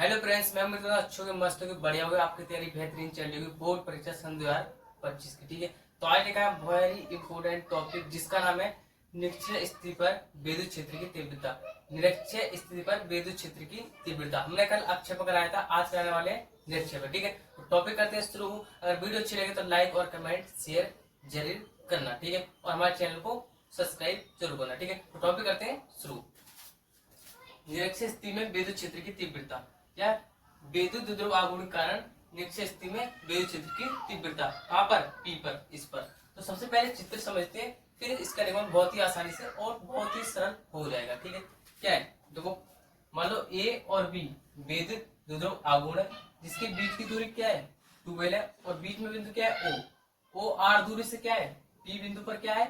Hello friends, मैं मित्र अच्छे होंगे, मस्त होंगे, बढ़िया होंगे। आपकी तैयारी बेहतरीन चल रही होगी बोर्ड परीक्षा सन 2025 की। ठीक है, तो आज देखा है वेरी इंपोर्टेंट टॉपिक जिसका नाम है निरक्षीय स्थिति पर विद्युत क्षेत्र की तीव्रता। निरक्षीय स्थिति पर विद्युत क्षेत्र की तीव्रता हमने कल अक्षेप कराया था, आज कराने वाले हैं निरक्षेप। ठीक है, तो टॉपिक करते हैं शुरू। अगर वीडियो अच्छी लगे तो लाइक और कमेंट शेयर जरूर करना। ठीक है, और हमारे चैनल को सब्सक्राइब जरूर करना। ठीक है, तो टॉपिक करते हैं शुरू। निरक्षीय स्थिति में विद्युत क्षेत्र की तीव्रता या विद्युत द्विध्रुव आघूर्ण के कारण निरक्षीय स्थिति में विद्युत क्षेत्र की तीव्रता कहाँ पर, पी पर, इस पर। तो सबसे पहले चित्र समझते हैं, फिर इसका निर्माण बहुत ही आसानी से और बहुत ही सरल हो जाएगा। ठीक है, क्या है देखो, मान लो ए और बी विद्युत द्विध्रुव आघूर्ण है, जिसके बीच की दूरी क्या है, 12 है, और बीच में बिंदु क्या है, ओ आर दूरी से क्या है, पी बिंदु पर क्या है,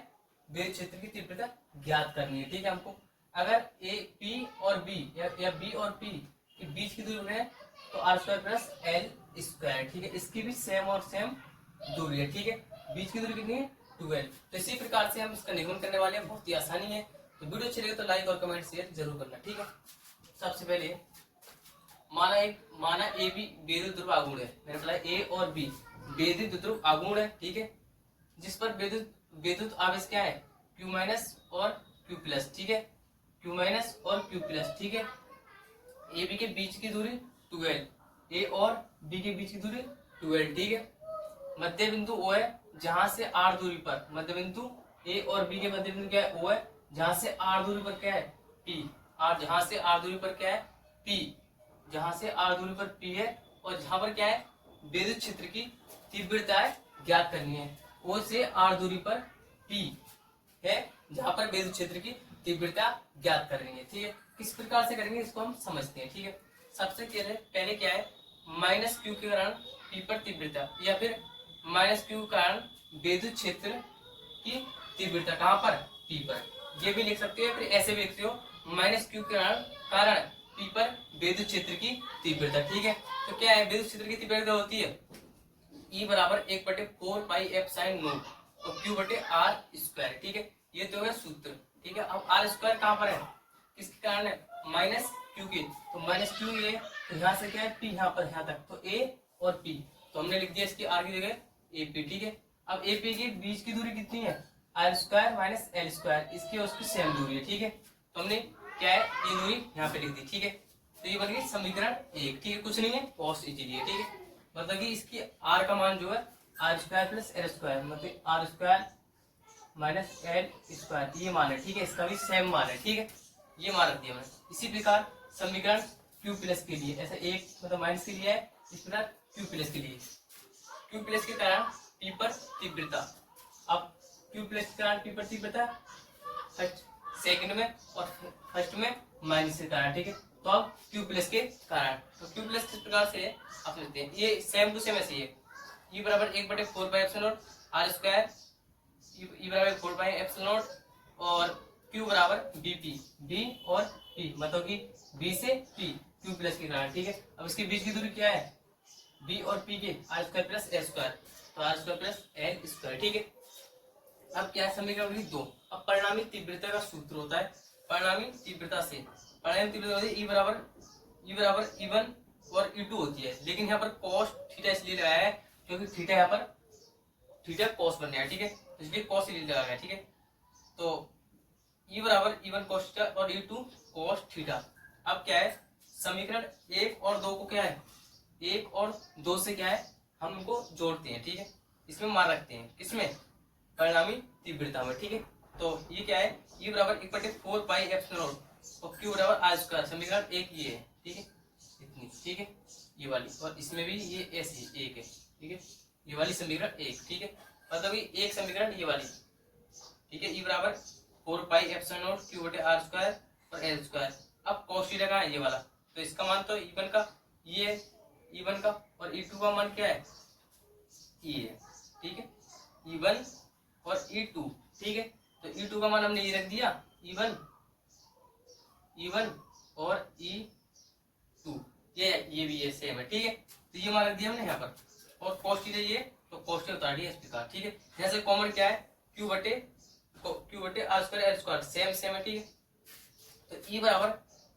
विद्युत क्षेत्र की तीव्रता ज्ञात करनी है। ठीक है, हमको अगर ए पी और बी या बी और पी के बीच की दूरी है तो R square plus L square. ठीक है, इसकी भी सेम और सेम दूरी है। ठीक है, बीच की दूरी कितनी है, 12। तो इसी प्रकार से हम इसका निगमन करने वाले हैं, बहुत ही आसानी है। तो वीडियो अच्छी लगे तो लाइक और कमेंट शेयर जरूर करना। ठीक है, सबसे पहले माना ए बी विद्युत ध्रुव आघूर्ण है। मैंने बोला ए और बी विद्युत ध्रुव आघूर्ण है। ठीक है, जिस पर विद्युत आवेश क्या है, क्यू माइनस और क्यू प्लस। ठीक है, क्यू माइनस और क्यू प्लस। ठीक है, ए बी के बीच की दूरी 12, ए और बी के बीच की दूरी 12। ठीक है, मध्य बिंदु ओ है, जहां से आर दूरी पर मध्य बिंदु ए और बी के मध्य बिंदु क्या है, ओ है, जहां से आर दूरी पर क्या है, पी। आर जहां से आर दूरी पर क्या है, पी, जहां से आर दूरी पर पी है, और जहां पर क्या है, विद्युत क्षेत्र की तीव्रता ज्ञात करनी है। ओ से आर दूरी पर पी है, जहां पर विद्युत क्षेत्र की तीव्रता ज्ञात करनी है। ठीक है, किस प्रकार से करेंगे इसको हम समझते हैं। ठीक है, सबसे पहले क्या है, माइनस क्यू के कारण पी पर तीव्रता, या फिर माइनस क्यू के कारण विद्युत क्षेत्र की तीव्रता कहां पर, पी पर। ये भी लिख सकते हो, फिर ऐसे भी लिखते हो, माइनस क्यू के कारण पी पर विद्युत क्षेत्र की तीव्रता। ठीक है, तो क्या है, विद्युत क्षेत्र की तीव्रता होती है E बराबर 1/4 पाई एफ साइन नोट और क्यू बटे आर स्क्वायर। ठीक है, ये तो है सूत्र। ठीक है, अब आर स्क्वायर कहां पर है, किसके कारण है, माइनस क्यू के। तो माइनस क्यू ये, तो यहाँ से क्या है, पी यहाँ पर, यहाँ तक, तो ए और पी, तो हमने लिख दिया इसकी आर की जगह ए पी। ठीक है, अब ए पी के बीच की दूरी कितनी है, R square minus L square, इसकी और उसकी सेम दूरी है। ठीक है, तो हमने क्या है, ये दूरी यहाँ पे लिख दी। ठीक है, तो ये बन गई समीकरण 1। ठीक है, कुछ नहीं है, कॉस इजीली है। ठीक है, मतलब कि इसकी आर का मान जो है R square plus L square, मतलब R square minus L square, ये मान है। ठीक है, इसका भी सेम मान है। ठीक है, ये मान रख दिया मैंने। इसी प्रकार समीकरण क्यू प्लस के लिए ऐसा एक मतलब माइनस के लिए है, इस प्रकार क्यू प्लस के लिए, क्यू प्लस के कारण पी पर तीव्रता। अब क्यू प्लस के कारण पी पर तीव्रता फर्स्ट सेकंड में और फर्स्ट में माइनस के कारण। ठीक है, तो अब क्यू प्लस के कारण, तो क्यू प्लस किस प्रकार से आप समझते हैं, ये सेम टू सेम ऐसे ही है। ई बराबर 1/4 pi epsilon naught R square, E बराबर 4 पाई एप्सिलॉन नॉट, और क्यू बराबर बीपी, बी और पी, मतलब कि बी से पी, क्यू प्लस के कारण। ठीक है, अब इसके बीच की दूरी क्या है, बी और पी के R square plus L square, तो R square plus L square. ठीक है, अब क्या है, समीकरण 2। अब परिणामी तीव्रता का सूत्र होता है, परिणामी तीव्रता से परिणामी तीव्रता होती है ई बराबर E1 और E2 होती है, लेकिन यहाँ पर cos थीटा इसलिए लगाया है क्योंकि थीटा यहाँ पर थीटा cos बन गया है। ठीक है, इसलिए cos इसलिए लगाया गया। ठीक है, तो E बराबर E1 cos थीटा और E2 cos थीटा। अब क्या है, समीकरण 1 और 2 को क्या है, 1 और 2 से क्या है, हम उनको जोड़ते हैं। ठीक है, इसमें मान रखते हैं, किसमें, परिणामी तीव्रता में। ठीक है, तो ये क्या है, E बराबर 1/4 पाई एप्सिलॉन नॉट और क्यू बराबर आर स्क्वायर, समीकरण 1 ये है। ठीक है, इतनी। ठीक है, ये वाली, और इसमें भी ये ऐसी 1 है। ठीक है, ये वाली समीकरण 1। ठीक है, मतलब कि एक समीकरण ये वाली। ठीक है, E बराबर 4 पाई एप्सिलॉन नॉट क्यू बटे आर स्क्वायर और एल स्क्वायर। अब कॉस थीटा का है ये वाला, तो इसका मान तो E1 का ये है, E1 का, और E2 का मान क्या है, ये है। ठीक है, E1 और E2। ठीक है, तो E2 का मान हमने ये रख दिया, E1 और E2, ये भी ये सेम है। ठीक है, तो ये मान रख दिया हमने यहाँ पर, और cos थीटा ये, तो cos थीटा उतार दिया इस प्रकार। ठीक है, यहाँ से कॉमन क्या है, Q बटे R square L square, same है। ठीक है, तो E बराबर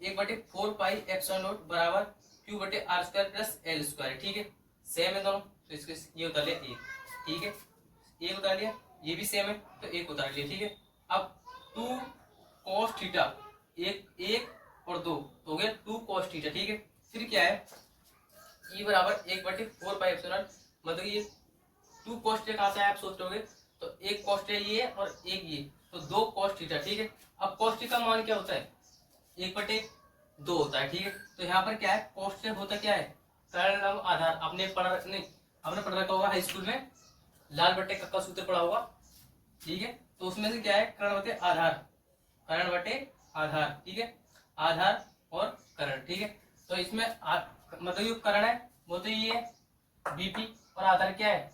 1/4 पाई एप्सिलॉन नॉट बराबर क्यू बटे R square plus L square, ठीक है, सेम है दोनों, तो इसको ये उतार लिया एक, ठीक है, एक उतार लिया, ये भी सेम है तो एक उतार लिया, ठीक है। अब 2 cos थीटा, एक और 2 तो हो गया 2 cos थीटा, ठीक है। फिर क्या है, ई बराबर 1/4 मतलब ये 2 cos थीटा कहाँ से आया आप सोच रहे होगे, तो एक cos थीटा ये है और एक ये, तो 2 cos थीटा, ठीक है। अब cos थीटा का मान क्या होता है, 1/2 होता है, ठीक है। तो यहाँ पर क्या है, cos थीटा होता क्या है, कर्ण लंब आधार, आपने पढ़ रखा होगा हाई स्कूल में, लाल बट्टे का सूत्र पढ़ा होगा, ठीक है। तो उसमें से क्या है, कर्ण बटे आधार, कर्ण बटे आधार, ठीक है, आधार और कर्ण, ठीक है। तो इसमें मतलब ये कर्ण है वो तो ये है बीपी, और आधार क्या है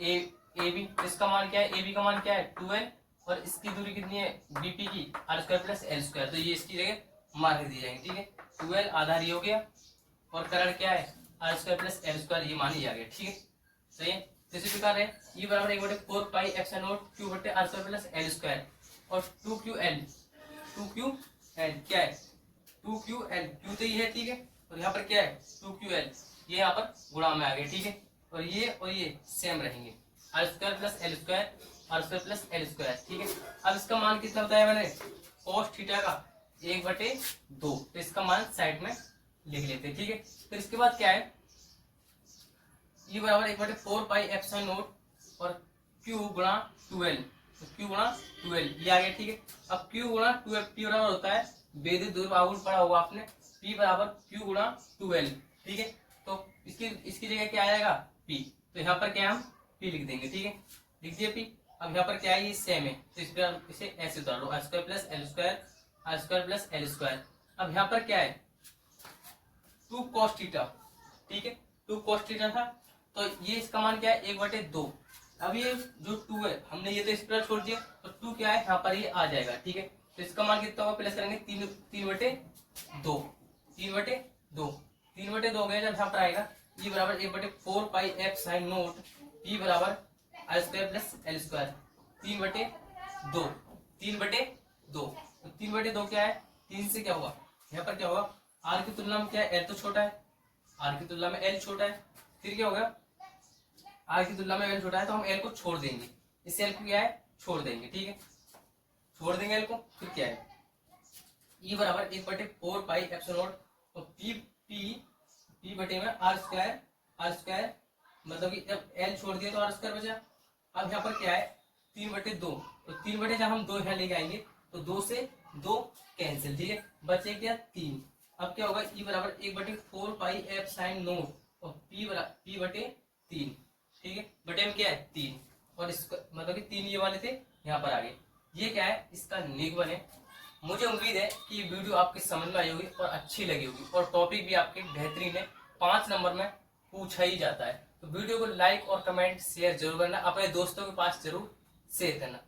ए बी, इसका मान क्या है, ए बी का मान क्या है 12, और इसकी दूरी कितनी है बीपी की, R square plus L square, तो ये इसकी जगह मार्क दी जाएंगे, ठीक है। 12 आधार ये हो गया, और कर्ण क्या है R square plus L square, ये मान लिया गया, ठीक है, सही है। इसी प्रकार है ये बराबर 1/4 पाई एप्सिलॉन नॉट क्यू बटे R square plus L square, और 2ql क्या है 2ql, क्यू तो ये है, ठीक है, और यहाँ पर क्या है 2ql, ये यहाँ पर गुणा में आ गया, ठीक है, और ये सेम रहेंगे, R square plus L square, R square plus L square, ठीक है। अब इसका मान कितना बताया मैंने, cos थीटा का 1/2, तो इसका मान साइड में लिख लेते हैं, ठीक है। फिर इसके बाद क्या है, ये बराबर 1/4 पाई एप्सिलॉन नॉट और q गुणा 12, तो q गुणा 12 ये आ गया, ठीक है। अब q गुणा 12 p बराबर होता है वैद्युत ध्रुव आघूर्ण पढ़ा होगा आपने, p बराबर q गुणा 12, ठीक है। तो इसकी जगह क्या आएगा p, तो यहाँ पर क्या हम p लिख देंगे, ठीक है, लिख दिया p। अब यहाँ पर क्या है, ये सेम है, तो इसे ऐसे उतार लो, R square plus L square, R square plus L square. अब यहाँ पर क्या है 2 cos थीटा, ठीक है, 2 cos थीटा था, तो ये इसका मान क्या है 1/2। अब ये जो 2 है हमने ये तो इस पर छोड़ दिया, तो 2 क्या है यहाँ पर ये आ जाएगा, ठीक है। तो इसका मान कितना होगा, प्लस करेंगे 3/2, 3/2 हो गया जब यहाँ पर आएगा, ये बराबर 1/4 पाई एफ साइन नोट पी बराबर R square plus L square, 3/2, 3/2 क्या है, 3 से क्या हुआ यहाँ पर क्या होगा, आर की तुलना में क्या है एल तो छोटा है, आर की तुलना में एल छोटा है, फिर क्या होगा आर की तुलना में एल छोटा है तो हम एल को छोड़ देंगे, इस एल को क्या है छोड़ देंगे, ठीक है, छोड़ देंगे एल को। फिर क्या है ई बराबर 1/4 पाई एप्सिलॉन नॉट, तो पी बटे में आर स्क्वायर मतलब कि जब एल छोड़ दिया तो आर स्क्वायर बचा। अब यहाँ पर क्या है 3/2, तो 3 जब हम 2 यहाँ लेके आएंगे तो 2 से 2 कैंसिल, ठीक है, बचे क्या 3। अब क्या होगा ई बराबर 1/4 पाई एफ साइन नोट और पी बटे 3, ठीक है, बटे में क्या है 3, और इसका मतलब कि 3 ये वाले थे यहाँ पर आ गए, ये क्या है इसका निगमन है। मुझे उम्मीद है कि ये वीडियो आपके समझ में आई होगी और अच्छी लगी होगी, और टॉपिक भी आपके बेहतरीन है, 5 नंबर में पूछा ही जाता है। तो वीडियो को लाइक और कमेंट शेयर जरूर करना, अपने दोस्तों के पास जरूर शेयर करना।